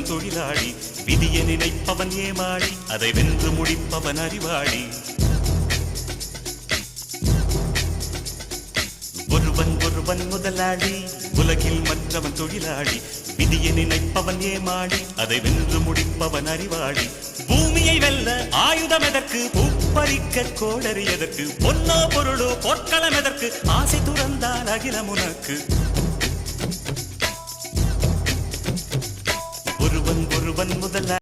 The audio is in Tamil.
தொழிலாளி விதியை நினைப்பவன் ஏமாளி அதை வென்று முடிப்பவன் அறிவாளி ஒருவன் ஒருவன் முதலாளி உலகில் மற்றவன் தொழிலாளி விதியை நினைப்பவன் ஏமாளி அதை வென்று முடிப்பவன் அறிவாளி பூமியை வெல்ல ஆயுதம் எதற்கு பூப்பறிக்க கோடரி எதற்கு பொன்னோ பொருளோ பொற்களம் எதற்கு ஆசை துறந்தால் அகிலம் உனக்கு ஒருவன் ஒருவன் முதலாளி